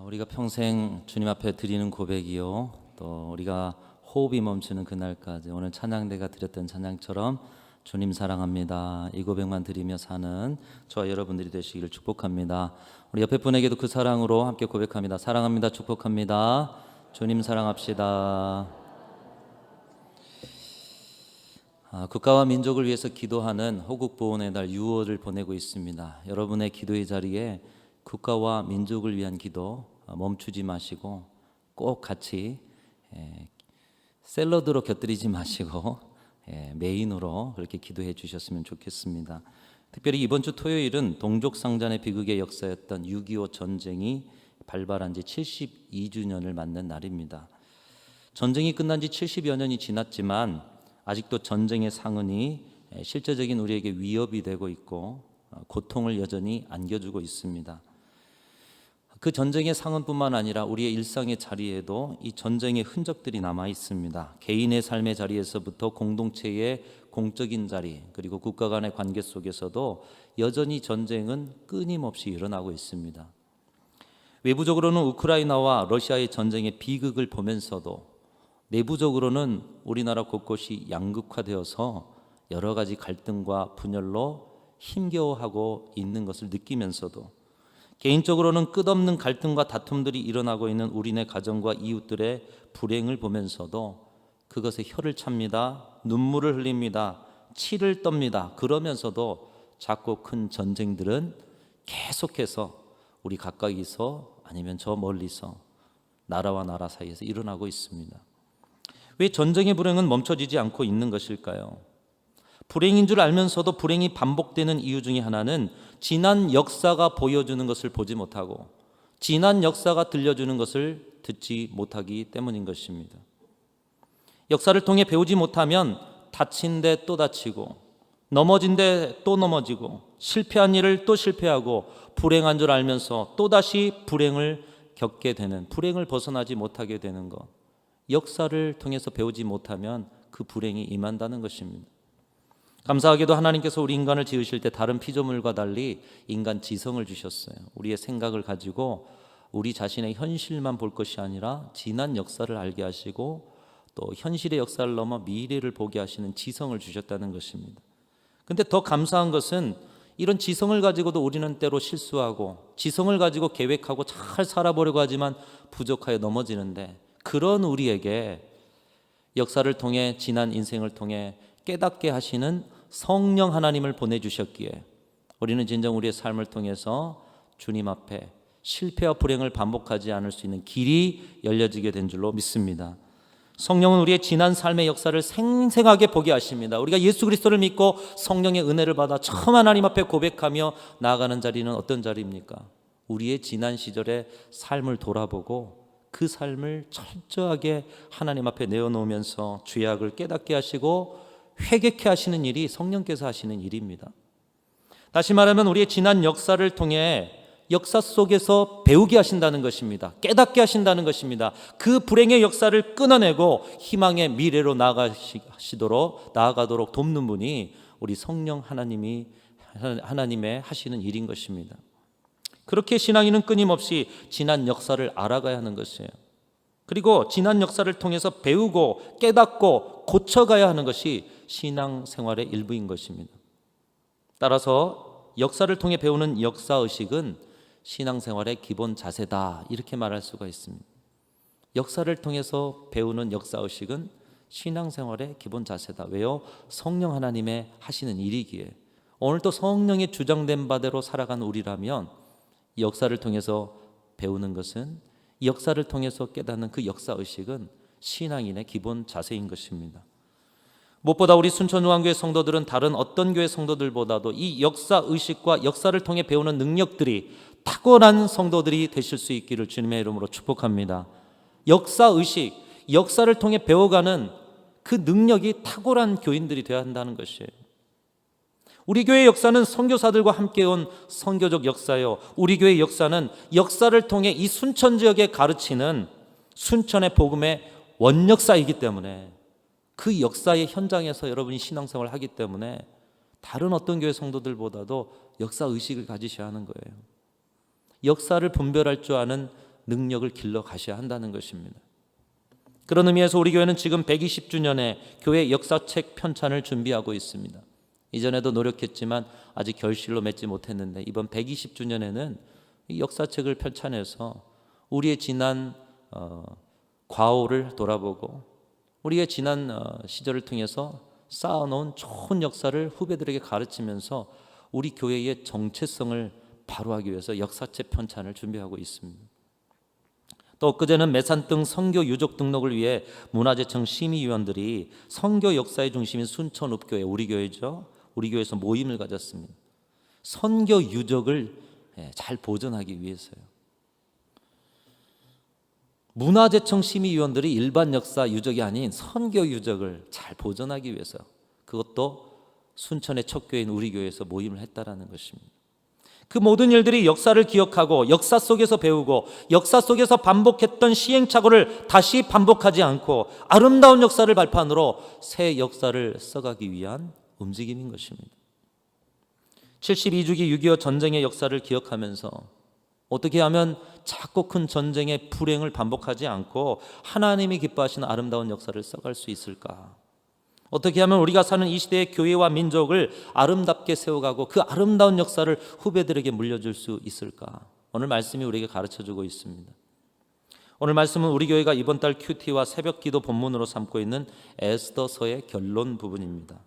우리가 평생 주님 앞에 드리는 고백이요, 또 우리가 호흡이 멈추는 그날까지 오늘 찬양대가 드렸던 찬양처럼 주님 사랑합니다, 이 고백만 드리며 사는 저와 여러분들이 되시기를 축복합니다. 우리 옆에 분에게도 그 사랑으로 함께 고백합니다. 사랑합니다, 축복합니다, 주님 사랑합시다. 국가와 민족을 위해서 기도하는 호국보훈의 날 6월을 보내고 있습니다. 여러분의 기도의 자리에 국가와 민족을 위한 기도 멈추지 마시고 꼭 같이 샐러드로 곁들이지 마시고 메인으로 그렇게 기도해 주셨으면 좋겠습니다. 특별히 이번 주 토요일은 동족상잔의 비극의 역사였던 6.25 전쟁이 발발한 지 72주년을 맞는 날입니다. 전쟁이 끝난 지 70여 년이 지났지만 아직도 전쟁의 상흔이 실제적인 우리에게 위협이 되고 있고 고통을 여전히 안겨주고 있습니다. 그 전쟁의 상흔뿐만 아니라 우리의 일상의 자리에도 이 전쟁의 흔적들이 남아 있습니다. 개인의 삶의 자리에서부터 공동체의 공적인 자리, 그리고 국가 간의 관계 속에서도 여전히 전쟁은 끊임없이 일어나고 있습니다. 외부적으로는 우크라이나와 러시아의 전쟁의 비극을 보면서도 내부적으로는 우리나라 곳곳이 양극화되어서 여러 가지 갈등과 분열로 힘겨워하고 있는 것을 느끼면서도 개인적으로는 끝없는 갈등과 다툼들이 일어나고 있는 우리네 가정과 이웃들의 불행을 보면서도 그것에 혀를 찹니다. 눈물을 흘립니다. 치를 떱니다. 그러면서도 작고 큰 전쟁들은 계속해서 우리 가까이서 아니면 저 멀리서 나라와 나라 사이에서 일어나고 있습니다. 왜 전쟁의 불행은 멈춰지지 않고 있는 것일까요? 불행인 줄 알면서도 불행이 반복되는 이유 중에 하나는 지난 역사가 보여주는 것을 보지 못하고 지난 역사가 들려주는 것을 듣지 못하기 때문인 것입니다. 역사를 통해 배우지 못하면 다친 데 또 다치고 넘어진 데 또 넘어지고 실패한 일을 또 실패하고 불행한 줄 알면서 또다시 불행을 겪게 되는, 불행을 벗어나지 못하게 되는 것, 역사를 통해서 배우지 못하면 그 불행이 임한다는 것입니다. 감사하게도 하나님께서 우리 인간을 지으실 때 다른 피조물과 달리 인간 지성을 주셨어요. 우리의 생각을 가지고 우리 자신의 현실만 볼 것이 아니라 지난 역사를 알게 하시고 또 현실의 역사를 넘어 미래를 보게 하시는 지성을 주셨다는 것입니다. 근데 더 감사한 것은 이런 지성을 가지고도 우리는 때로 실수하고 지성을 가지고 계획하고 잘 살아보려고 하지만 부족하여 넘어지는데, 그런 우리에게 역사를 통해 지난 인생을 통해 깨닫게 하시는 성령 하나님을 보내주셨기에 우리는 진정 우리의 삶을 통해서 주님 앞에 실패와 불행을 반복하지 않을 수 있는 길이 열려지게 된 줄로 믿습니다. 성령은 우리의 지난 삶의 역사를 생생하게 보게 하십니다. 우리가 예수 그리스도를 믿고 성령의 은혜를 받아 처음 하나님 앞에 고백하며 나아가는 자리는 어떤 자리입니까? 우리의 지난 시절의 삶을 돌아보고 그 삶을 철저하게 하나님 앞에 내어놓으면서 죄악을 깨닫게 하시고 회개케 하시는 일이 성령께서 하시는 일입니다. 다시 말하면 우리의 지난 역사를 통해 역사 속에서 배우게 하신다는 것입니다. 깨닫게 하신다는 것입니다. 그 불행의 역사를 끊어내고 희망의 미래로 나아가도록 돕는 분이 우리 성령 하나님의 하시는 일인 것입니다. 그렇게 신앙인은 끊임없이 지난 역사를 알아가야 하는 것이에요. 그리고 지난 역사를 통해서 배우고 깨닫고 고쳐가야 하는 것이 신앙생활의 일부인 것입니다. 따라서 역사를 통해 배우는 역사의식은 신앙생활의 기본 자세다, 이렇게 말할 수가 있습니다. 역사를 통해서 배우는 역사의식은 신앙생활의 기본 자세다. 왜요? 성령 하나님의 하시는 일이기에. 오늘 또 성령의 주장된 바대로 살아가는 우리라면 역사를 통해서 배우는 것은, 역사를 통해서 깨닫는 그 역사의식은 신앙인의 기본 자세인 것입니다. 무엇보다 우리 순천중앙교회 성도들은 다른 어떤 교회 성도들보다도 이 역사의식과 역사를 통해 배우는 능력들이 탁월한 성도들이 되실 수 있기를 주님의 이름으로 축복합니다. 역사의식, 역사를 통해 배워가는 그 능력이 탁월한 교인들이 되어야 한다는 것이에요. 우리 교회의 역사는 선교사들과 함께 온 선교적 역사요, 우리 교회의 역사는 역사를 통해 이 순천 지역에 가르치는 순천의 복음의 원역사이기 때문에, 그 역사의 현장에서 여러분이 신앙생활을 하기 때문에 다른 어떤 교회 성도들보다도 역사의식을 가지셔야 하는 거예요. 역사를 분별할 줄 아는 능력을 길러 가셔야 한다는 것입니다. 그런 의미에서 우리 교회는 지금 120주년의 교회 역사책 편찬을 준비하고 있습니다. 이전에도 노력했지만 아직 결실로 맺지 못했는데 이번 120주년에는 이 역사책을 편찬해서 우리의 지난 과오를 돌아보고 우리의 지난 시절을 통해서 쌓아놓은 좋은 역사를 후배들에게 가르치면서 우리 교회의 정체성을 바로하기 위해서 역사책 편찬을 준비하고 있습니다. 또 엊그제는 매산등 선교 유적 등록을 위해 문화재청 심의위원들이 선교 역사의 중심인 순천읍교회, 우리 교회죠. 우리 교회에서 모임을 가졌습니다. 선교 유적을 잘 보존하기 위해서요. 문화재청 심의위원들이 일반 역사 유적이 아닌 선교 유적을 잘 보존하기 위해서, 그것도 순천의 첫 교회인 우리 교회에서 모임을 했다라는 것입니다. 그 모든 일들이 역사를 기억하고 역사 속에서 배우고 역사 속에서 반복했던 시행착오를 다시 반복하지 않고 아름다운 역사를 발판으로 새 역사를 써가기 위한 움직임인 것입니다. 72주기 6.25 전쟁의 역사를 기억하면서 어떻게 하면 작고 큰 전쟁의 불행을 반복하지 않고 하나님이 기뻐하시는 아름다운 역사를 써갈 수 있을까? 어떻게 하면 우리가 사는 이 시대의 교회와 민족을 아름답게 세워가고 그 아름다운 역사를 후배들에게 물려줄 수 있을까? 오늘 말씀이 우리에게 가르쳐주고 있습니다. 오늘 말씀은 우리 교회가 이번 달 큐티와 새벽 기도 본문으로 삼고 있는 에스더서의 결론 부분입니다.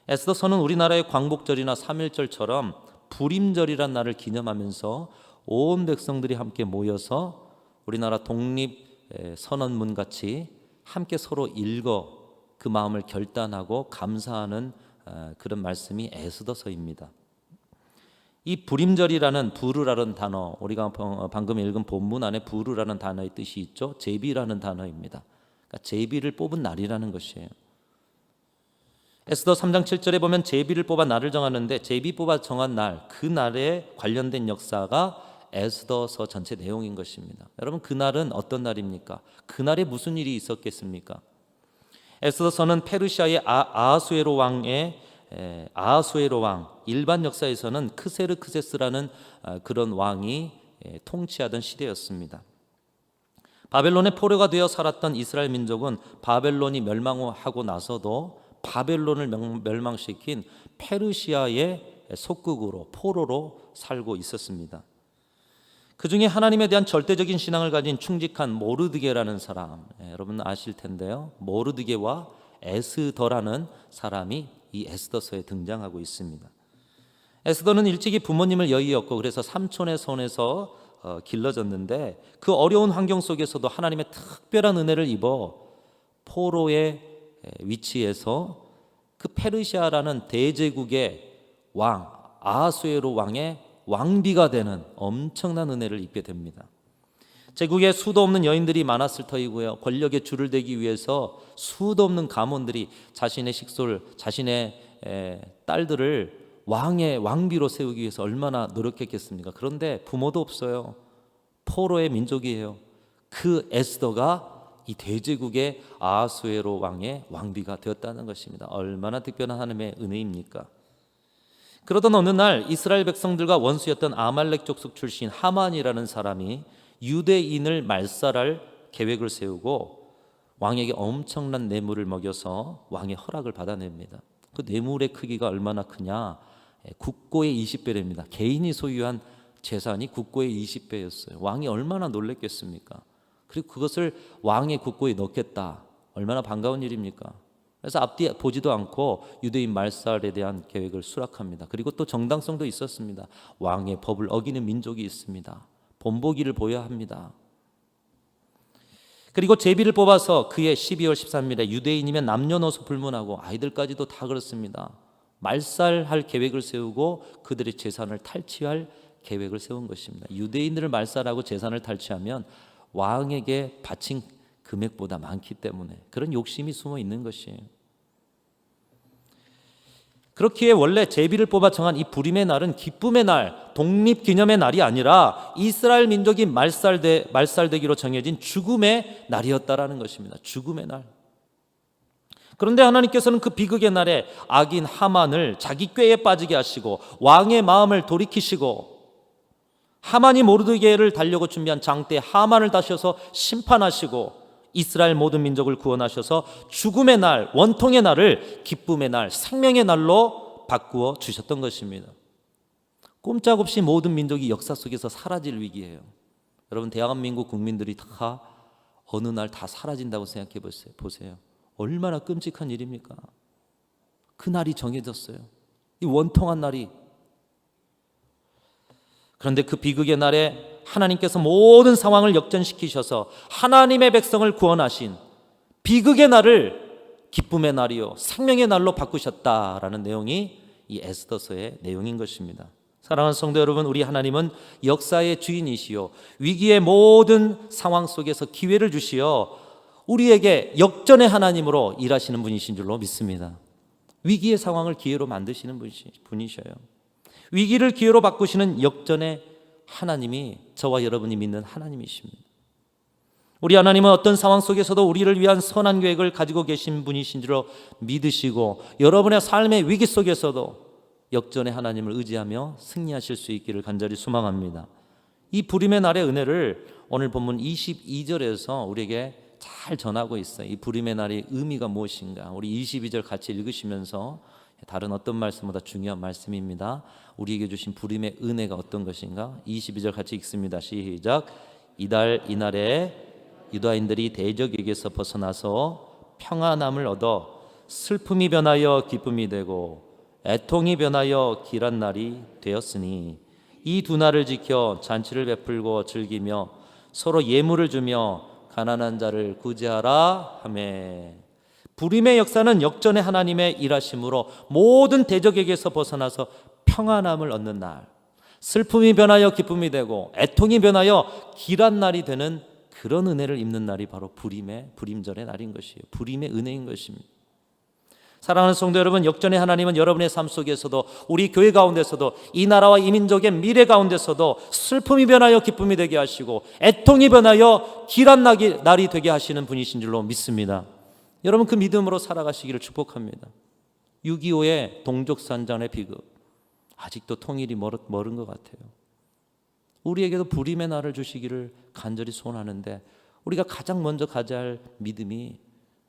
에스더서는 우리나라의 광복절이나 3.1절처럼 불임절이란 날을 기념하면서 온 백성들이 함께 모여서 우리나라 독립선언문 같이 함께 서로 읽어 그 마음을 결단하고 감사하는 그런 말씀이 에스더서입니다. 이 불임절이라는 부르라는 단어, 우리가 방금 읽은 본문 안에 부르라는 단어의 뜻이 있죠. 제비라는 단어입니다. 그러니까 제비를 뽑은 날이라는 것이에요. 에스더 3장 7절에 보면 제비를 뽑아 날을 정하는데 제비 뽑아 정한 날, 그 날에 관련된 역사가 에스더서 전체 내용인 것입니다. 여러분, 그 날은 어떤 날입니까? 그 날에 무슨 일이 있었겠습니까? 에스더서는 페르시아의 아하수에로 왕, 일반 역사에서는 크세르크세스라는 그런 왕이 통치하던 시대였습니다. 바벨론의 포로가 되어 살았던 이스라엘 민족은 바벨론이 멸망하고 나서도 바벨론을 멸망시킨 페르시아의 속국으로, 포로로 살고 있었습니다. 그 중에 하나님에 대한 절대적인 신앙을 가진 충직한 모르드게라는 사람, 여러분 아실 텐데요. 모르드게와 에스더라는 사람이 이 에스더서에 등장하고 있습니다. 에스더는 일찍이 부모님을 여의었고 그래서 삼촌의 손에서 길러졌는데 그 어려운 환경 속에서도 하나님의 특별한 은혜를 입어 포로의 위치에서 그 페르시아라는 대제국의 왕, 아하수에로 왕의 왕비가 되는 엄청난 은혜를 입게 됩니다. 제국에 수도 없는 여인들이 많았을 터이고요. 권력에 줄을 대기 위해서 수도 없는 가문들이 자신의 식솔, 자신의 딸들을 왕의 왕비로 세우기 위해서 얼마나 노력했겠습니까? 그런데 부모도 없어요. 포로의 민족이에요. 그 에스더가 이 대제국의 아하수에로 왕의 왕비가 되었다는 것입니다. 얼마나 특별한 하나님의 은혜입니까? 그러던 어느 날 이스라엘 백성들과 원수였던 아말렉 족속 출신 하만이라는 사람이 유대인을 말살할 계획을 세우고 왕에게 엄청난 뇌물을 먹여서 왕의 허락을 받아냅니다. 그 뇌물의 크기가 얼마나 크냐? 국고의 20배랍니다. 개인이 소유한 재산이 국고의 20배였어요. 왕이 얼마나 놀랬겠습니까? 그리고 그것을 왕의 국고에 넣겠다. 얼마나 반가운 일입니까? 그래서 앞뒤 보지도 않고 유대인 말살에 대한 계획을 수락합니다. 그리고 또 정당성도 있었습니다. 왕의 법을 어기는 민족이 있습니다. 본보기를 보여야 합니다. 그리고 제비를 뽑아서 그해 12월 13일에 유대인이면 남녀노소 불문하고 아이들까지도 다 그렇습니다. 말살할 계획을 세우고 그들의 재산을 탈취할 계획을 세운 것입니다. 유대인들을 말살하고 재산을 탈취하면 왕에게 바친 금액보다 많기 때문에 그런 욕심이 숨어 있는 것이에요. 그렇기에 원래 제비를 뽑아 정한 이 불임의 날은 기쁨의 날, 독립기념의 날이 아니라 이스라엘 민족이 말살되기로 정해진 죽음의 날이었다라는 것입니다. 죽음의 날. 그런데 하나님께서는 그 비극의 날에 악인 하만을 자기 꾀에 빠지게 하시고 왕의 마음을 돌이키시고 하만이 모르드게를 달려고 준비한 장대 하만을 다셔서 심판하시고 이스라엘 모든 민족을 구원하셔서 죽음의 날, 원통의 날을 기쁨의 날, 생명의 날로 바꾸어 주셨던 것입니다. 꼼짝없이 모든 민족이 역사 속에서 사라질 위기예요. 여러분, 대한민국 국민들이 다 어느 날 다 사라진다고 생각해 보세요. 얼마나 끔찍한 일입니까? 그 날이 정해졌어요. 이 원통한 날이. 그런데 그 비극의 날에 하나님께서 모든 상황을 역전시키셔서 하나님의 백성을 구원하신 비극의 날을 기쁨의 날이요 생명의 날로 바꾸셨다라는 내용이 이 에스더서의 내용인 것입니다. 사랑하는 성도 여러분, 우리 하나님은 역사의 주인이시요 위기의 모든 상황 속에서 기회를 주시어 우리에게 역전의 하나님으로 일하시는 분이신 줄로 믿습니다. 위기의 상황을 기회로 만드시는 분이셔요. 위기를 기회로 바꾸시는 역전의 하나님이 저와 여러분이 믿는 하나님이십니다. 우리 하나님은 어떤 상황 속에서도 우리를 위한 선한 계획을 가지고 계신 분이신 줄로 믿으시고 여러분의 삶의 위기 속에서도 역전의 하나님을 의지하며 승리하실 수 있기를 간절히 소망합니다. 이 부림의 날의 은혜를 오늘 본문 22절에서 우리에게 잘 전하고 있어요. 이 부림의 날의 의미가 무엇인가, 우리 22절 같이 읽으시면서 다른 어떤 말씀보다 중요한 말씀입니다. 우리에게 주신 부림의 은혜가 어떤 것인가? 22절 같이 읽습니다. 시작. 이날에 유다인들이 대적에게서 벗어나서 평안함을 얻어 슬픔이 변하여 기쁨이 되고 애통이 변하여 길한 날이 되었으니 이 두 날을 지켜 잔치를 베풀고 즐기며 서로 예물을 주며 가난한 자를 구제하라 하매. 부림의 역사는 역전의 하나님의 일하심으로 모든 대적에게서 벗어나서 평안함을 얻는 날, 슬픔이 변하여 기쁨이 되고 애통이 변하여 길한 날이 되는 그런 은혜를 입는 날이 바로 부림절의 날인 것이에요. 부림의 은혜인 것입니다. 사랑하는 성도 여러분, 역전의 하나님은 여러분의 삶 속에서도, 우리 교회 가운데서도, 이 나라와 이 민족의 미래 가운데서도 슬픔이 변하여 기쁨이 되게 하시고 애통이 변하여 길한 날이 되게 하시는 분이신 줄로 믿습니다. 여러분, 그 믿음으로 살아가시기를 축복합니다. 6.25의 동족산잔의 비극, 아직도 통일이 멀은 것 같아요. 우리에게도 부림의 날을 주시기를 간절히 소원하는데, 우리가 가장 먼저 가져야 할 믿음이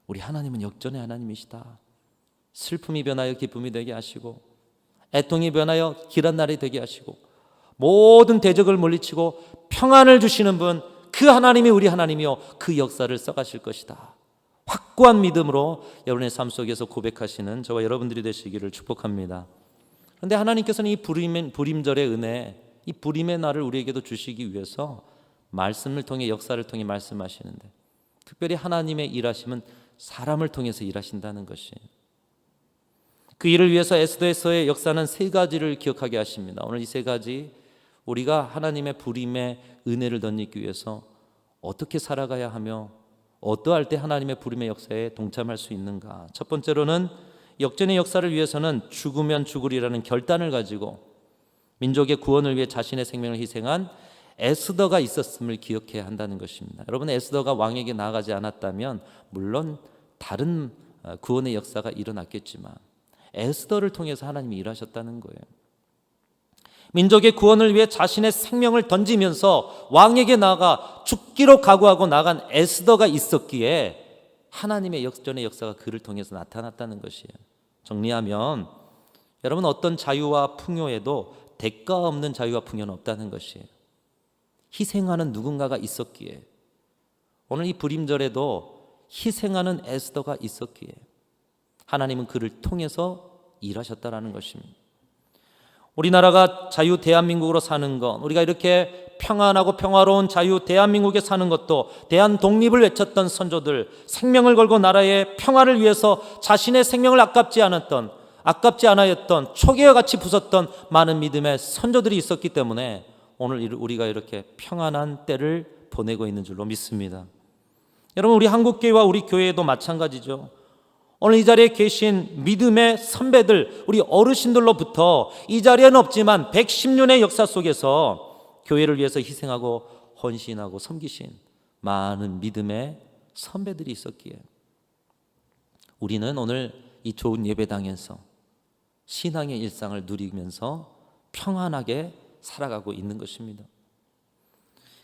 우리 하나님은 역전의 하나님이시다. 슬픔이 변하여 기쁨이 되게 하시고 애통이 변하여 길한 날이 되게 하시고 모든 대적을 물리치고 평안을 주시는 분, 그 하나님이 우리 하나님이요 그 역사를 써가실 것이다. 확고한 믿음으로 여러분의 삶 속에서 고백하시는 저와 여러분들이 되시기를 축복합니다. 그런데 하나님께서는 이 부림절의 은혜, 이 부림의 날을 우리에게도 주시기 위해서 말씀을 통해, 역사를 통해 말씀하시는데, 특별히 하나님의 일하심은 사람을 통해서 일하신다는 것이에요. 그 일을 위해서 에스더서의 역사는 세 가지를 기억하게 하십니다. 오늘 이 세 가지, 우리가 하나님의 부림의 은혜를 덧입기 위해서 어떻게 살아가야 하며 어떠할 때 하나님의 부림의 역사에 동참할 수 있는가. 첫 번째로는 역전의 역사를 위해서는 죽으면 죽으리라는 결단을 가지고 민족의 구원을 위해 자신의 생명을 희생한 에스더가 있었음을 기억해야 한다는 것입니다. 여러분, 에스더가 왕에게 나아가지 않았다면 물론 다른 구원의 역사가 일어났겠지만 에스더를 통해서 하나님이 일하셨다는 거예요. 민족의 구원을 위해 자신의 생명을 던지면서 왕에게 나아가 죽기로 각오하고 나간 에스더가 있었기에 하나님의 역전의 역사가 그를 통해서 나타났다는 것이에요. 정리하면 여러분, 어떤 자유와 풍요에도 대가 없는 자유와 풍요는 없다는 것이에요. 희생하는 누군가가 있었기에, 오늘 이 부림절에도 희생하는 에스더가 있었기에 하나님은 그를 통해서 일하셨다라는 것입니다. 우리나라가 자유 대한민국으로 사는 것, 우리가 이렇게 평안하고 평화로운 자유 대한민국에 사는 것도 대한 독립을 외쳤던 선조들, 생명을 걸고 나라의 평화를 위해서 자신의 생명을 아깝지 않았던 초계와 같이 부섰던 많은 믿음의 선조들이 있었기 때문에 오늘 우리가 이렇게 평안한 때를 보내고 있는 줄로 믿습니다. 여러분, 우리 한국교회와 우리 교회도 마찬가지죠. 오늘 이 자리에 계신 믿음의 선배들, 우리 어르신들로부터 이 자리에는 없지만 110년의 역사 속에서 교회를 위해서 희생하고 헌신하고 섬기신 많은 믿음의 선배들이 있었기에 우리는 오늘 이 좋은 예배당에서 신앙의 일상을 누리면서 평안하게 살아가고 있는 것입니다.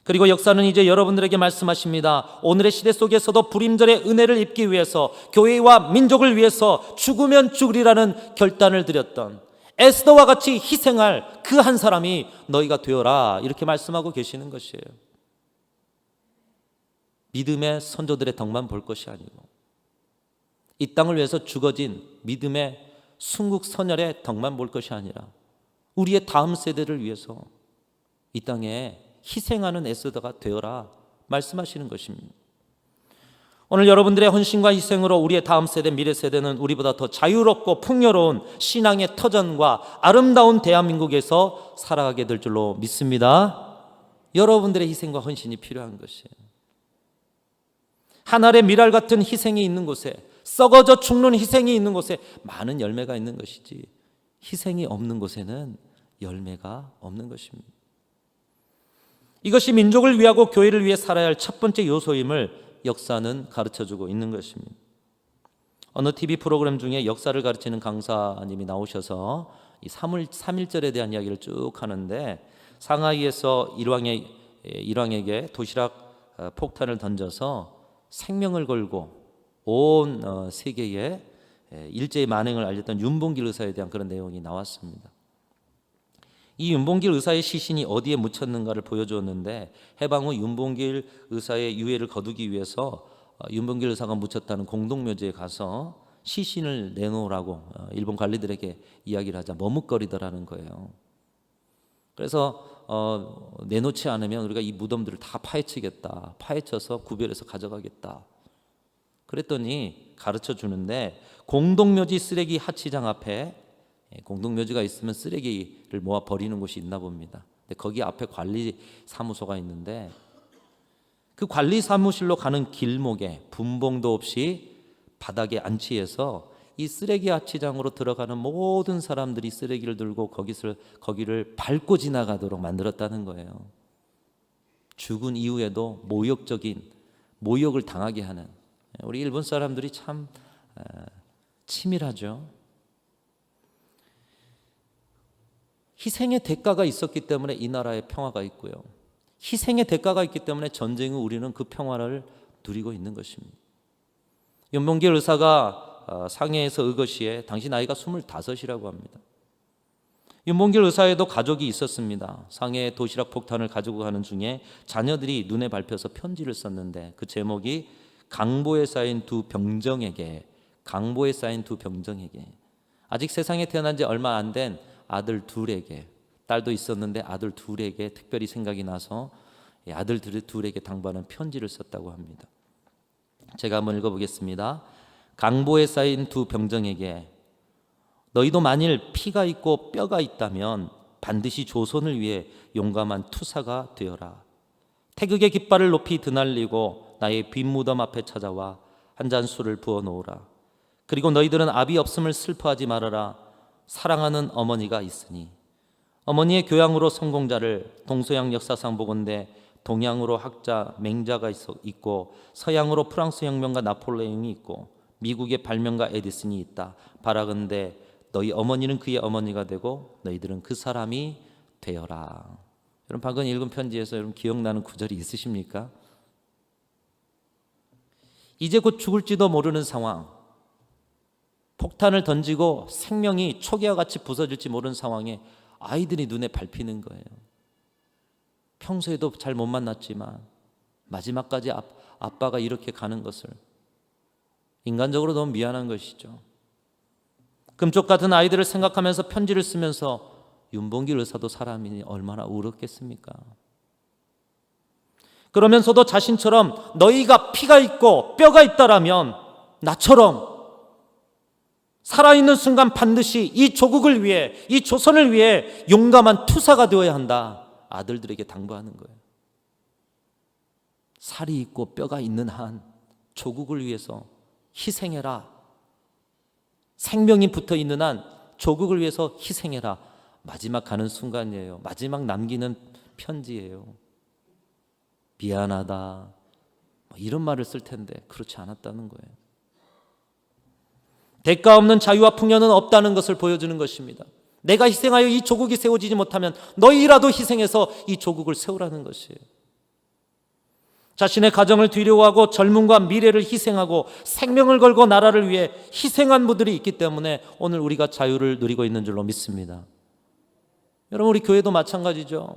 그리고 역사는 이제 여러분들에게 말씀하십니다. 오늘의 시대 속에서도 불임절의 은혜를 입기 위해서, 교회와 민족을 위해서 죽으면 죽으리라는 결단을 드렸던 에스더와 같이 희생할 그 한 사람이 너희가 되어라, 이렇게 말씀하고 계시는 것이에요. 믿음의 선조들의 덕만 볼 것이 아니고 이 땅을 위해서 죽어진 믿음의 순국 선열의 덕만 볼 것이 아니라 우리의 다음 세대를 위해서 이 땅에 희생하는 에스더가 되어라 말씀하시는 것입니다. 오늘 여러분들의 헌신과 희생으로 우리의 다음 세대, 미래 세대는 우리보다 더 자유롭고 풍요로운 신앙의 터전과 아름다운 대한민국에서 살아가게 될 줄로 믿습니다. 여러분들의 희생과 헌신이 필요한 것이에요. 한 알의 밀알 같은 희생이 있는 곳에, 썩어져 죽는 희생이 있는 곳에 많은 열매가 있는 것이지, 희생이 없는 곳에는 열매가 없는 것입니다. 이것이 민족을 위하고 교회를 위해 살아야 할 첫 번째 요소임을 역사는 가르쳐주고 있는 것입니다. 어느 TV 프로그램 중에 역사를 가르치는 강사님이 나오셔서 이 3.1절에 대한 이야기를 쭉 하는데, 상하이에서 일왕에게 도시락 폭탄을 던져서 생명을 걸고 온 세계에 일제의 만행을 알렸던 윤봉길 의사에 대한 그런 내용이 나왔습니다. 이 윤봉길 의사의 시신이 어디에 묻혔는가를 보여주었는데, 해방 후 윤봉길 의사의 유해를 거두기 위해서 윤봉길 의사가 묻혔다는 공동묘지에 가서 시신을 내놓으라고 일본 관리들에게 이야기를 하자 머뭇거리더라는 거예요. 그래서 내놓지 않으면 우리가 이 무덤들을 다 파헤치겠다, 파헤쳐서 구별해서 가져가겠다. 그랬더니 가르쳐 주는데, 공동묘지 쓰레기 하치장 앞에, 공동묘지가 있으면 쓰레기를 모아 버리는 곳이 있나 봅니다. 근데 거기 앞에 관리사무소가 있는데, 그 관리사무실로 가는 길목에 분봉도 없이 바닥에 안치해서 이 쓰레기 하치장으로 들어가는 모든 사람들이 쓰레기를 들고 거기를 밟고 지나가도록 만들었다는 거예요. 죽은 이후에도 모욕을 당하게 하는, 우리 일본 사람들이 참 치밀하죠. 희생의 대가가 있었기 때문에 이 나라에 평화가 있고요, 희생의 대가가 있기 때문에 전쟁 후 우리는 그 평화를 누리고 있는 것입니다. 윤봉길 의사가 상해에서 의거시에 당시 나이가 25이라고 합니다. 윤봉길 의사에도 가족이 있었습니다. 상해에 도시락 폭탄을 가지고 가는 중에 자녀들이 눈에 밟혀서 편지를 썼는데, 그 제목이 강보에 쌓인 두 병정에게, 아직 세상에 태어난 지 얼마 안 된 아들 둘에게, 딸도 있었는데 아들 둘에게 특별히 생각이 나서 아들 둘에게 당부하는 편지를 썼다고 합니다. 제가 한번 읽어보겠습니다. 강보에 쌓인 두 병정에게, 너희도 만일 피가 있고 뼈가 있다면 반드시 조선을 위해 용감한 투사가 되어라. 태극의 깃발을 높이 드날리고 나의 빈 무덤 앞에 찾아와 한 잔 술을 부어 놓으라. 그리고 너희들은 아비 없음을 슬퍼하지 말아라. 사랑하는 어머니가 있으니. 어머니의 교양으로 성공자를 동서양 역사상 보건대 동양으로 학자 맹자가 있고, 서양으로 프랑스 혁명가 나폴레옹이 있고, 미국의 발명가 에디슨이 있다. 바라건대 너희 어머니는 그의 어머니가 되고 너희들은 그 사람이 되어라. 여러분, 방금 읽은 편지에서 여러분 기억나는 구절이 있으십니까? 이제 곧 죽을지도 모르는 상황, 폭탄을 던지고 생명이 초기와 같이 부서질지 모르는 상황에 아이들이 눈에 밟히는 거예요. 평소에도 잘 못 만났지만 마지막까지 아빠가 이렇게 가는 것을, 인간적으로 너무 미안한 것이죠. 금쪽 같은 아이들을 생각하면서 편지를 쓰면서 윤봉길 의사도 사람이니 얼마나 울었겠습니까? 그러면서도 자신처럼 너희가 피가 있고 뼈가 있다라면 나처럼 살아있는 순간 반드시 이 조국을 위해, 이 조선을 위해 용감한 투사가 되어야 한다. 아들들에게 당부하는 거예요. 살이 있고 뼈가 있는 한 조국을 위해서 희생해라. 생명이 붙어 있는 한 조국을 위해서 희생해라. 마지막 가는 순간이에요. 마지막 남기는 편지예요. 미안하다, 이런 말을 쓸 텐데 그렇지 않았다는 거예요. 대가 없는 자유와 풍요는 없다는 것을 보여주는 것입니다. 내가 희생하여 이 조국이 세워지지 못하면 너희라도 희생해서 이 조국을 세우라는 것이에요. 자신의 가정을 뒤로하고 젊음과 미래를 희생하고 생명을 걸고 나라를 위해 희생한 분들이 있기 때문에 오늘 우리가 자유를 누리고 있는 줄로 믿습니다. 여러분, 우리 교회도 마찬가지죠.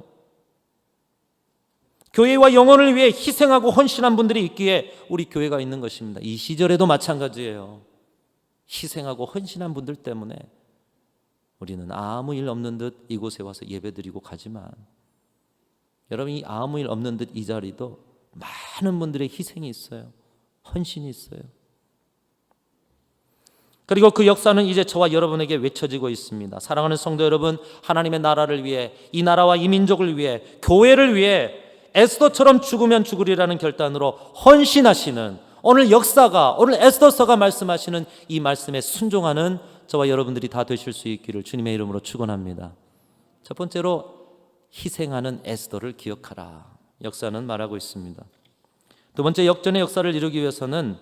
교회와 영혼을 위해 희생하고 헌신한 분들이 있기에 우리 교회가 있는 것입니다. 이 시절에도 마찬가지예요. 희생하고 헌신한 분들 때문에 우리는 아무 일 없는 듯 이곳에 와서 예배드리고 가지만, 여러분, 이 아무 일 없는 듯 이 자리도 많은 분들의 희생이 있어요. 헌신이 있어요. 그리고 그 역사는 이제 저와 여러분에게 외쳐지고 있습니다. 사랑하는 성도 여러분, 하나님의 나라를 위해, 이 나라와 이 민족을 위해, 교회를 위해 에스더처럼 죽으면 죽으리라는 결단으로 헌신하시는, 오늘 역사가, 오늘 에스더서가 말씀하시는 이 말씀에 순종하는 저와 여러분들이 다 되실 수 있기를 주님의 이름으로 축원합니다. 첫 번째로, 희생하는 에스더를 기억하라. 역사는 말하고 있습니다. 두 번째, 역전의 역사를 이루기 위해서는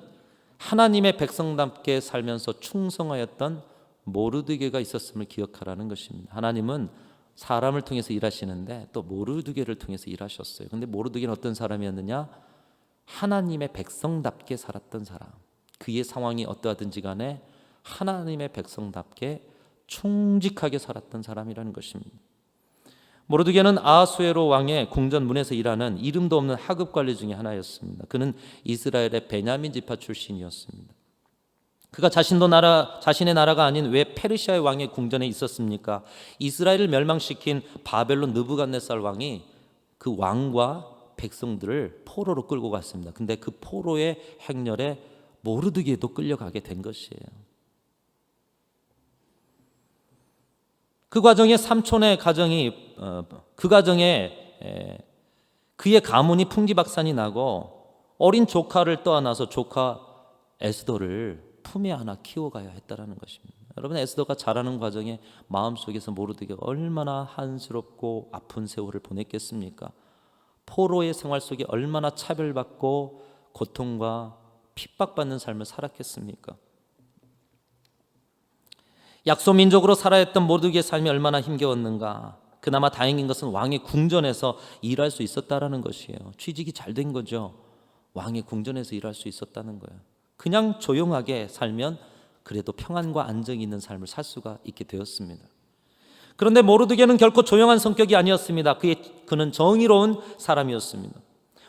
하나님의 백성답게 살면서 충성하였던 모르드게가 있었음을 기억하라는 것입니다. 하나님은 사람을 통해서 일하시는데 또 모르드게를 통해서 일하셨어요. 그런데 모르드게는 어떤 사람이었느냐? 하나님의 백성답게 살았던 사람. 그의 상황이 어떠하든지 간에 하나님의 백성답게 충직하게 살았던 사람이라는 것입니다. 모르드게는 아하수에로 왕의 궁전 문에서 일하는 이름도 없는 하급 관리 중에 하나였습니다. 그는 이스라엘의 베냐민 지파 출신이었습니다. 그가 자신의 나라가 아닌 왜 페르시아의 왕의 궁전에 있었습니까? 이스라엘을 멸망시킨 바벨론 느부갓네살 왕이 그 왕과 백성들을 포로로 끌고 갔습니다. 근데 그 포로의 행렬에 모르드게도 끌려가게 된 것이에요. 그 과정에 삼촌의 가정이 그 가정에 그의 가문이 풍지박산이 나고 어린 조카를 떠안아서 조카 에스더를 품에 안아 키워가야 했다라는 것입니다. 여러분, 에스더가 자라는 과정에 마음속에서 모르드게가 얼마나 한스럽고 아픈 세월을 보냈겠습니까? 포로의 생활 속에 얼마나 차별받고 고통과 핍박받는 삶을 살았겠습니까? 약소민족으로 살아야 했던 모르드게의 삶이 얼마나 힘겨웠는가. 그나마 다행인 것은 왕의 궁전에서 일할 수 있었다라는 것이에요. 취직이 잘 된 거죠. 왕의 궁전에서 일할 수 있었다는 거예요. 그냥 조용하게 살면 그래도 평안과 안정이 있는 삶을 살 수가 있게 되었습니다. 그런데 모르드게는 결코 조용한 성격이 아니었습니다. 그는 정의로운 사람이었습니다.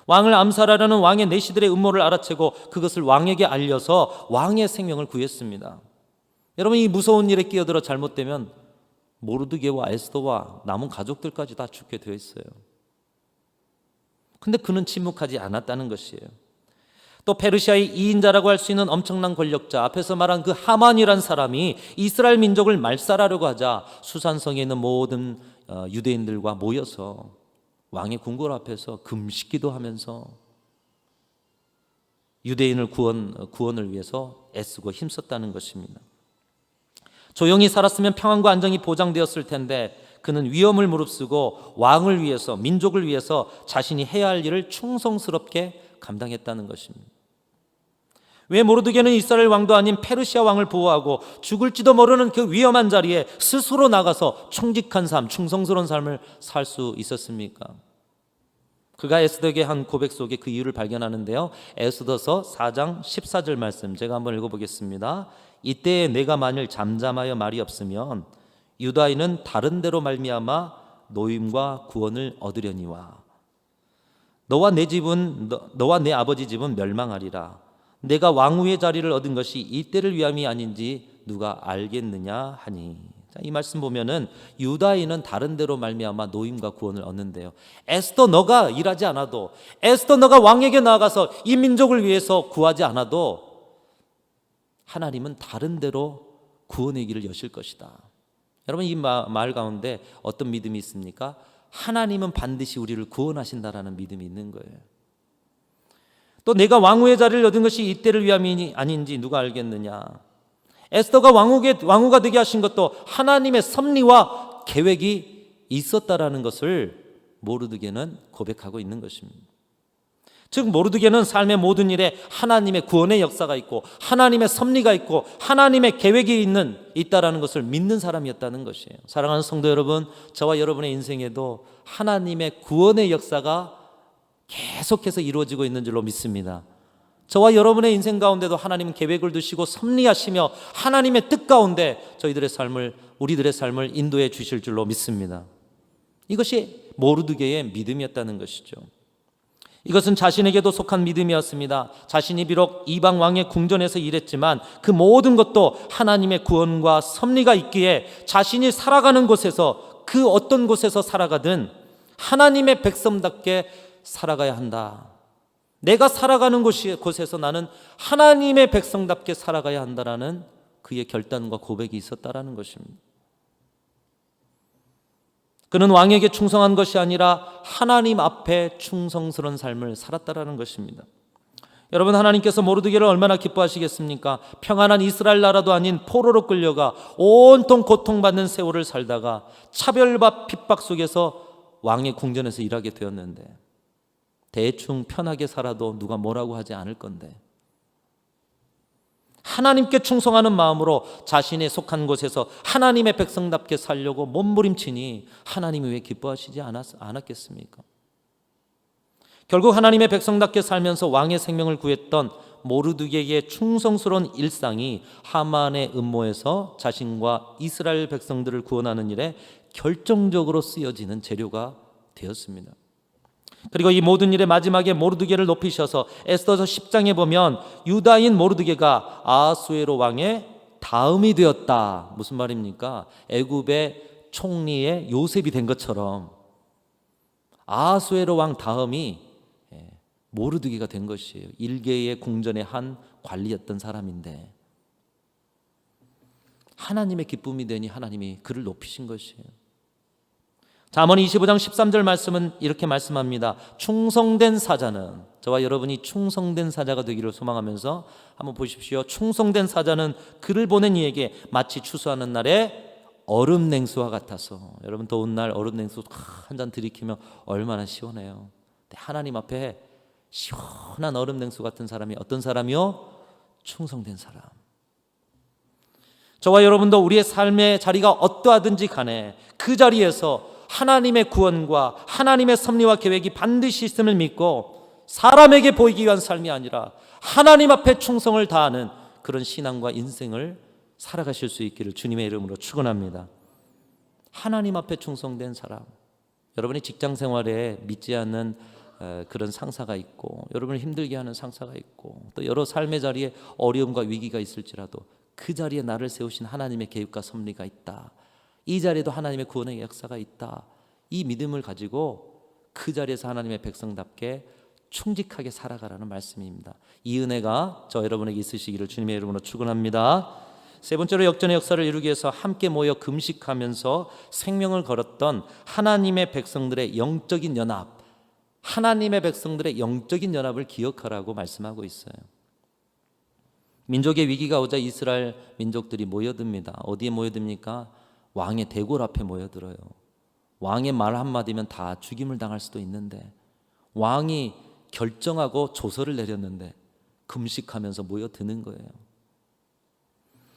왕을 암살하려는 왕의 내시들의 음모를 알아채고 그것을 왕에게 알려서 왕의 생명을 구했습니다. 여러분, 이 무서운 일에 끼어들어 잘못되면 모르드게와 에스더와 남은 가족들까지 다 죽게 되어 있어요. 근데 그는 침묵하지 않았다는 것이에요. 또 페르시아의 2인자라고 할 수 있는 엄청난 권력자, 앞에서 말한 그 하만이란 사람이 이스라엘 민족을 말살하려고 하자 수산성에 있는 모든 유대인들과 모여서 왕의 궁궐 앞에서 금식기도 하면서 유대인을 구원을 위해서 애쓰고 힘썼다는 것입니다. 조용히 살았으면 평안과 안정이 보장되었을 텐데 그는 위험을 무릅쓰고 왕을 위해서, 민족을 위해서 자신이 해야 할 일을 충성스럽게 감당했다는 것입니다. 왜 모르드게는 이스라엘 왕도 아닌 페르시아 왕을 보호하고 죽을지도 모르는 그 위험한 자리에 스스로 나가서 충직한 삶, 충성스러운 삶을 살 수 있었습니까? 그가 에스더에게 한 고백 속에 그 이유를 발견하는데요. 에스더서 4장 14절 말씀 제가 한번 읽어보겠습니다. 이때에 내가 만일 잠잠하여 말이 없으면 유다인은 다른 데로 말미암아 노임과 구원을 얻으려니와 너와 내 아버지 집은 멸망하리라. 내가 왕후의 자리를 얻은 것이 이때를 위함이 아닌지 누가 알겠느냐 하니. 이 말씀 보면은 유다인은 다른 데로 말미암아 노임과 구원을 얻는데요. 에스더 너가 일하지 않아도, 에스더 너가 왕에게 나아가서 이 민족을 위해서 구하지 않아도 하나님은 다른 데로 구원의 길을 여실 것이다. 여러분, 이 말 가운데 어떤 믿음이 있습니까? 하나님은 반드시 우리를 구원하신다라는 믿음이 있는 거예요. 또 내가 왕후의 자리를 얻은 것이 이때를 위함이 아닌지 누가 알겠느냐. 에스더가 왕후가 되게 하신 것도 하나님의 섭리와 계획이 있었다라는 것을 모르드게는 고백하고 있는 것입니다. 즉 모르드게는 삶의 모든 일에 하나님의 구원의 역사가 있고 하나님의 섭리가 있고 하나님의 계획이 있다라는 것을 믿는 사람이었다는 것이에요. 사랑하는 성도 여러분, 저와 여러분의 인생에도 하나님의 구원의 역사가 계속해서 이루어지고 있는 줄로 믿습니다. 저와 여러분의 인생 가운데도 하나님은 계획을 두시고 섭리하시며 하나님의 뜻 가운데 우리들의 삶을 인도해 주실 줄로 믿습니다. 이것이 모르드게의 믿음이었다는 것이죠. 이것은 자신에게도 속한 믿음이었습니다. 자신이 비록 이방 왕의 궁전에서 일했지만 그 모든 것도 하나님의 구원과 섭리가 있기에 자신이 살아가는 곳에서 그 어떤 곳에서 살아가든 하나님의 백성답게 살아가야 한다. 내가 살아가는 곳에서 나는 하나님의 백성답게 살아가야 한다라는 그의 결단과 고백이 있었다라는 것입니다. 그는 왕에게 충성한 것이 아니라 하나님 앞에 충성스러운 삶을 살았다라는 것입니다. 여러분, 하나님께서 모르드게를 얼마나 기뻐하시겠습니까? 평안한 이스라엘 나라도 아닌 포로로 끌려가 온통 고통받는 세월을 살다가 차별과 핍박 속에서 왕의 궁전에서 일하게 되었는데 대충 편하게 살아도 누가 뭐라고 하지 않을 건데 하나님께 충성하는 마음으로 자신의 속한 곳에서 하나님의 백성답게 살려고 몸부림치니 하나님이 왜 기뻐하시지 않았겠습니까? 결국 하나님의 백성답게 살면서 왕의 생명을 구했던 모르드게의 충성스러운 일상이 하만의 음모에서 자신과 이스라엘 백성들을 구원하는 일에 결정적으로 쓰여지는 재료가 되었습니다. 그리고 이 모든 일의 마지막에 모르드게를 높이셔서 에스더서 10장에 보면 유다인 모르드게가 아하수에로 왕의 다음이 되었다. 무슨 말입니까? 애굽의 총리의 요셉이 된 것처럼 아하수에로 왕 다음이 모르드게가 된 것이에요. 일개의 궁전의 한 관리였던 사람인데 하나님의 기쁨이 되니 하나님이 그를 높이신 것이에요. 잠언 25장 13절 말씀은 이렇게 말씀합니다. 충성된 사자는, 저와 여러분이 충성된 사자가 되기를 소망하면서 한번 보십시오. 충성된 사자는 그를 보낸 이에게 마치 추수하는 날에 얼음 냉수와 같아서. 여러분, 더운 날 얼음 냉수 한 잔 들이키면 얼마나 시원해요. 하나님 앞에 시원한 얼음 냉수 같은 사람이 어떤 사람이요? 충성된 사람. 저와 여러분도 우리의 삶의 자리가 어떠하든지 간에 그 자리에서 하나님의 구원과 하나님의 섭리와 계획이 반드시 있음을 믿고 사람에게 보이기 위한 삶이 아니라 하나님 앞에 충성을 다하는 그런 신앙과 인생을 살아가실 수 있기를 주님의 이름으로 축원합니다. 하나님 앞에 충성된 사람, 여러분이 직장 생활에 믿지 않는 그런 상사가 있고 여러분을 힘들게 하는 상사가 있고 또 여러 삶의 자리에 어려움과 위기가 있을지라도 그 자리에 나를 세우신 하나님의 계획과 섭리가 있다. 이 자리에도 하나님의 구원의 역사가 있다. 이 믿음을 가지고 그 자리에서 하나님의 백성답게 충직하게 살아가라는 말씀입니다. 이 은혜가 저 여러분에게 있으시기를 주님의 이름으로 축원합니다. 세 번째로 역전의 역사를 이루기 위해서 함께 모여 금식하면서 생명을 걸었던 하나님의 백성들의 영적인 연합, 하나님의 백성들의 영적인 연합을 기억하라고 말씀하고 있어요. 민족의 위기가 오자 이스라엘 민족들이 모여듭니다. 어디에 모여듭니까? 왕의 대궐 앞에 모여들어요. 왕의 말 한마디면 다 죽임을 당할 수도 있는데 왕이 결정하고 조서를 내렸는데 금식하면서 모여드는 거예요.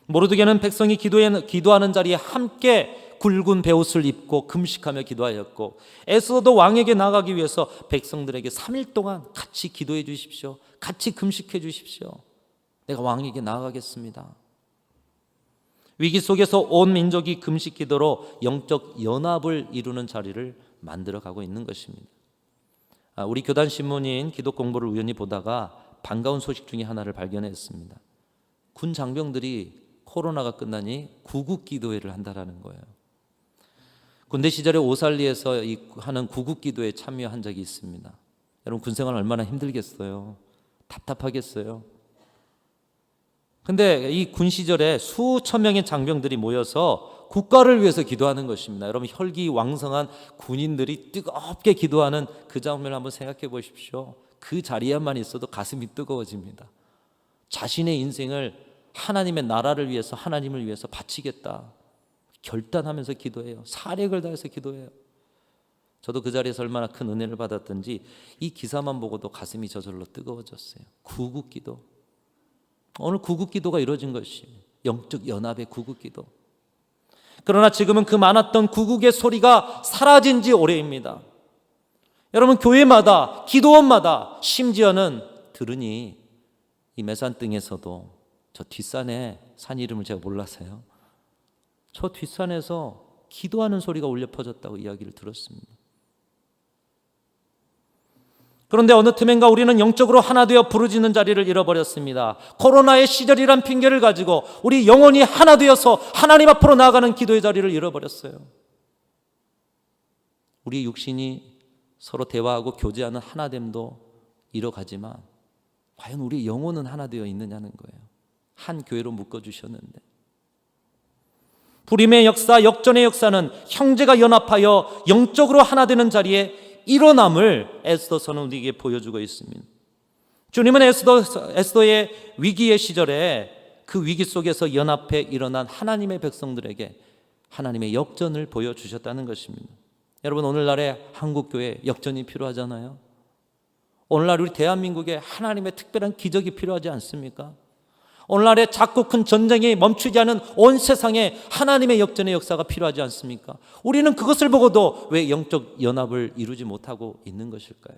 모르드게는 백성이 기도하는 자리에 함께 굵은 베옷을 입고 금식하며 기도하였고 에스더도 왕에게 나가기 위해서 백성들에게 3일 동안 같이 기도해 주십시오. 같이 금식해 주십시오. 내가 왕에게 나아가겠습니다. 위기 속에서 온 민족이 금식 기도로 영적 연합을 이루는 자리를 만들어가고 있는 것입니다. 우리 교단 신문인 기독 공부를 우연히 보다가 반가운 소식 중에 하나를 발견했습니다. 군 장병들이 코로나가 끝나니 구국 기도회를 한다라는 거예요. 군대 시절에 오살리에서 하는 구국 기도에 참여한 적이 있습니다. 여러분, 군생활 얼마나 힘들겠어요. 답답하겠어요. 근데 이 군 시절에 수천 명의 장병들이 모여서 국가를 위해서 기도하는 것입니다. 여러분, 혈기왕성한 군인들이 뜨겁게 기도하는 그 장면을 한번 생각해 보십시오. 그 자리에만 있어도 가슴이 뜨거워집니다. 자신의 인생을 하나님의 나라를 위해서, 하나님을 위해서 바치겠다 결단하면서 기도해요. 사력을 다해서 기도해요. 저도 그 자리에서 얼마나 큰 은혜를 받았던지 이 기사만 보고도 가슴이 저절로 뜨거워졌어요. 구국기도. 오늘 구국기도가 이루어진 것이 영적 연합의 구국기도. 그러나 지금은 그 많았던 구국의 소리가 사라진 지 오래입니다. 여러분, 교회마다, 기도원마다, 심지어는 들으니 이 매산등에서도 저 뒷산에, 산 이름을 제가 몰라서요, 저 뒷산에서 기도하는 소리가 울려 퍼졌다고 이야기를 들었습니다. 그런데 어느 틈엔가 우리는 영적으로 하나 되어 부르짖는 자리를 잃어버렸습니다. 코로나의 시절이란 핑계를 가지고 우리 영혼이 하나 되어서 하나님 앞으로 나아가는 기도의 자리를 잃어버렸어요. 우리 육신이 서로 대화하고 교제하는 하나됨도 잃어가지만 과연 우리 영혼은 하나 되어 있느냐는 거예요. 한 교회로 묶어주셨는데, 불임의 역사, 역전의 역사는 형제가 연합하여 영적으로 하나 되는 자리에 일어남을 에스더서는 우리에게 보여주고 있습니다. 주님은 에스더의 위기의 시절에 그 위기 속에서 연합해 일어난 하나님의 백성들에게 하나님의 역전을 보여주셨다는 것입니다. 여러분, 오늘날의 한국교회 역전이 필요하잖아요. 오늘날 우리 대한민국에 하나님의 특별한 기적이 필요하지 않습니까? 오늘날의 작고 큰 전쟁이 멈추지 않은 온 세상에 하나님의 역전의 역사가 필요하지 않습니까? 우리는 그것을 보고도 왜 영적 연합을 이루지 못하고 있는 것일까요?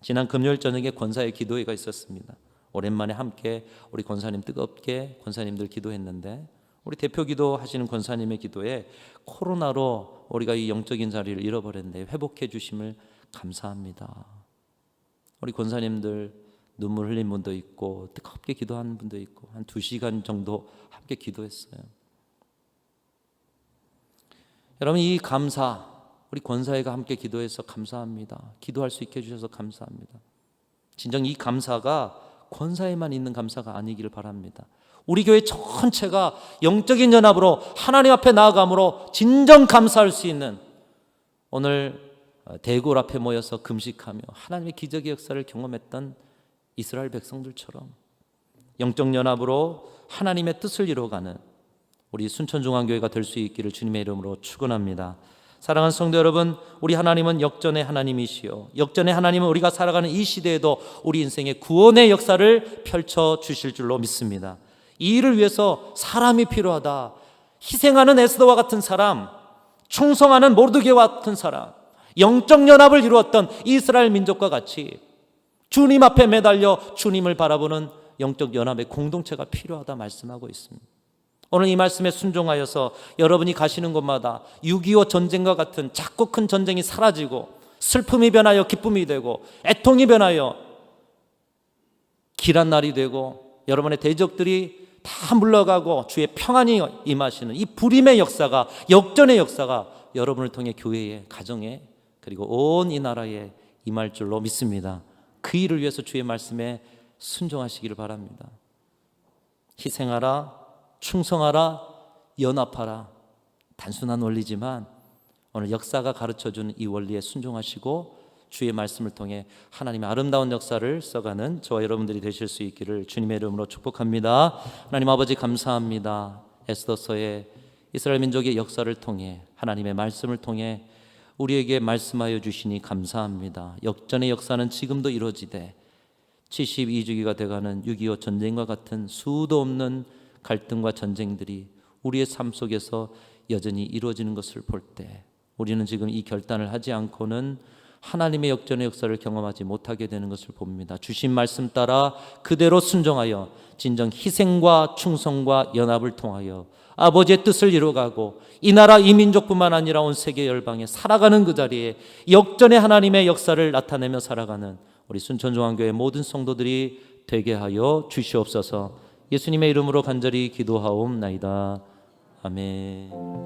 지난 금요일 저녁에 권사의 기도회가 있었습니다. 오랜만에 함께 우리 권사님 뜨겁게 권사님들 기도했는데, 우리 대표 기도하시는 권사님의 기도에 코로나로 우리가 이 영적인 자리를 잃어버렸는데 회복해 주심을 감사합니다. 우리 권사님들 눈물 흘린 분도 있고 뜨겁게 기도하는 분도 있고 한 2시간 정도 함께 기도했어요. 여러분, 이 감사, 우리 권사회가 함께 기도해서 감사합니다. 기도할 수 있게 해주셔서 감사합니다. 진정 이 감사가 권사회만 있는 감사가 아니기를 바랍니다. 우리 교회 전체가 영적인 연합으로 하나님 앞에 나아감으로 진정 감사할 수 있는, 오늘 대궐 앞에 모여서 금식하며 하나님의 기적의 역사를 경험했던 이스라엘 백성들처럼 영적 연합으로 하나님의 뜻을 이루어가는 우리 순천중앙교회가 될 수 있기를 주님의 이름으로 축원합니다. 사랑하는 성도 여러분, 우리 하나님은 역전의 하나님이시요, 역전의 하나님은 우리가 살아가는 이 시대에도 우리 인생의 구원의 역사를 펼쳐주실 줄로 믿습니다. 이 일을 위해서 사람이 필요하다. 희생하는 에스더와 같은 사람, 충성하는 모르드게와 같은 사람, 영적 연합을 이루었던 이스라엘 민족과 같이 주님 앞에 매달려 주님을 바라보는 영적 연합의 공동체가 필요하다 말씀하고 있습니다. 오늘 이 말씀에 순종하여서 여러분이 가시는 곳마다 6.25 전쟁과 같은 작고 큰 전쟁이 사라지고 슬픔이 변하여 기쁨이 되고 애통이 변하여 길한 날이 되고 여러분의 대적들이 다 물러가고 주의 평안이 임하시는 이 불임의 역사가, 역전의 역사가 여러분을 통해 교회에, 가정에, 그리고 온 이 나라에 임할 줄로 믿습니다. 그 일을 위해서 주의 말씀에 순종하시기를 바랍니다. 희생하라, 충성하라, 연합하라. 단순한 원리지만 오늘 역사가 가르쳐주는 이 원리에 순종하시고 주의 말씀을 통해 하나님의 아름다운 역사를 써가는 저와 여러분들이 되실 수 있기를 주님의 이름으로 축복합니다. 하나님 아버지, 감사합니다. 에스더서의 이스라엘 민족의 역사를 통해, 하나님의 말씀을 통해 우리에게 말씀하여 주시니 감사합니다. 역전의 역사는 지금도 이루어지되 72주기가 돼가는 6.25 전쟁과 같은 수도 없는 갈등과 전쟁들이 우리의 삶 속에서 여전히 이루어지는 것을 볼 때 우리는 지금 이 결단을 하지 않고는 하나님의 역전의 역사를 경험하지 못하게 되는 것을 봅니다. 주신 말씀 따라 그대로 순종하여 진정 희생과 충성과 연합을 통하여 아버지의 뜻을 이루어가고 이 나라 이 민족뿐만 아니라 온 세계 열방에 살아가는 그 자리에 역전의 하나님의 역사를 나타내며 살아가는 우리 순천중앙교회 모든 성도들이 되게 하여 주시옵소서. 예수님의 이름으로 간절히 기도하옵나이다. 아멘.